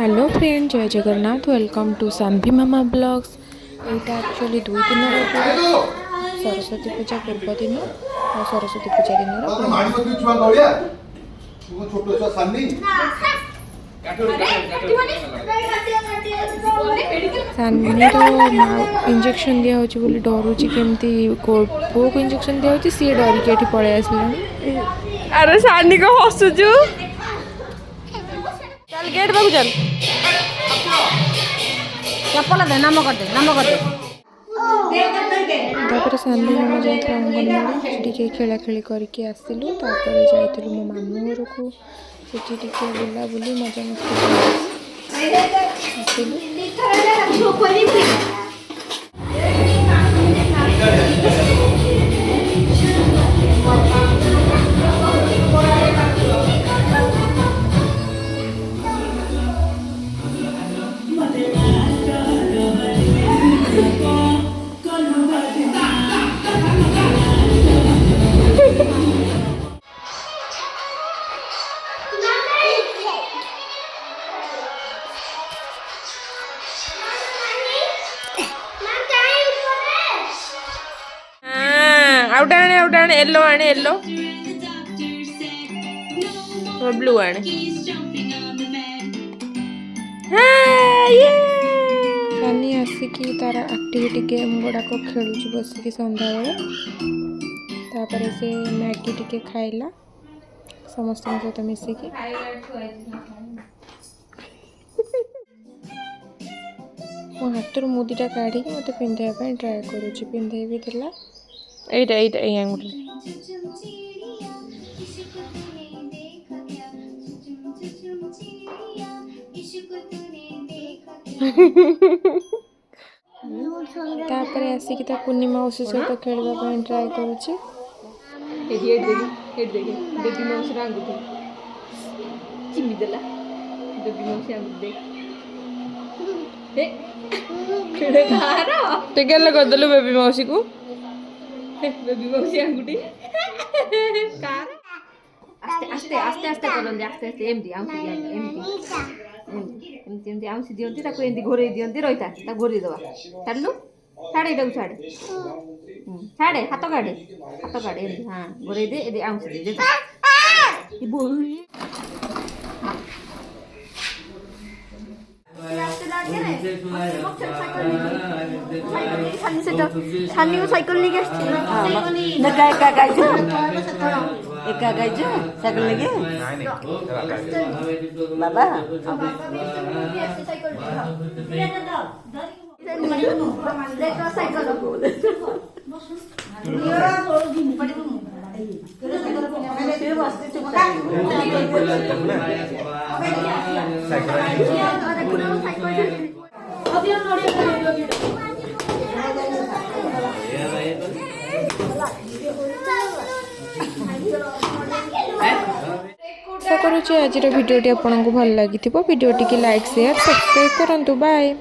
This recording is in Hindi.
हेलो फ्रेंड, जय Jagannath. Welcome to Sanvi Mama blogs. यहाँ एक्चुअली 2 दिन सरस्वती पूजा पूर्व दिन और सरस्वती पूजा दिन सान्वीर इंजेक्शन दिया बोली डरुची केमती पुओ को इंजेक्शन दिया सी डरिकी पलि आसला। अरे सानी को हसुचु चल गेट बाबू चल चप्पल दे नाम कर दे तापर सान्वी मामा जाइए अंगनवाड़ी से खेला खेली करके आसलु। तापर जाइलु मो मामू घर को सेठी बुला बुली मजा मस्ती आसलु। आउट आने येलो आने येलो ब्लू आने सानी आसिकी तार एक्टिविटी गेम गुड़ाक खेलुची बसिकी संध्या बेले। तापर से मैगी टिके खाइला समस्त सहित मिसिकी। मो हाथ मुदीटा काढ़ी मत पिंधाई ट्राए करुँच पिंधे भी देला। एटा एटा ए आंगुठी तापर आसिकी ता कुनी मौसी सहित खेलवा ट्राए करुँच। बेबी मौसी आंगुठी चिमी देला बेबी मौसी आंगुठी टिकेल करदेलु बेबी मौसी को बेबी मौसी आंगुठी आस्ते आस्ते आस्ते करंदी आस्ते आस्ते एमडी आंगुठी एमडी एमडी आंगुठी दियंती ताको एमडी घोरे दियंती रहिता ता घोरे दवा छाडलु छाड़े इटाको छाड़े छाड़े हाथ काढे एमडी हां घोरे दे एदी आंगुठी दे ई बोल सानी को साइकिल लेके आछी ना एका गाइजो साइकिल लेके बाबा देखो साइकिल आशा करुँच आज भिडियोटी आपको भल लगी भिडियोटी लाइक शेयर सब्सक्राइब करूँ। बाय।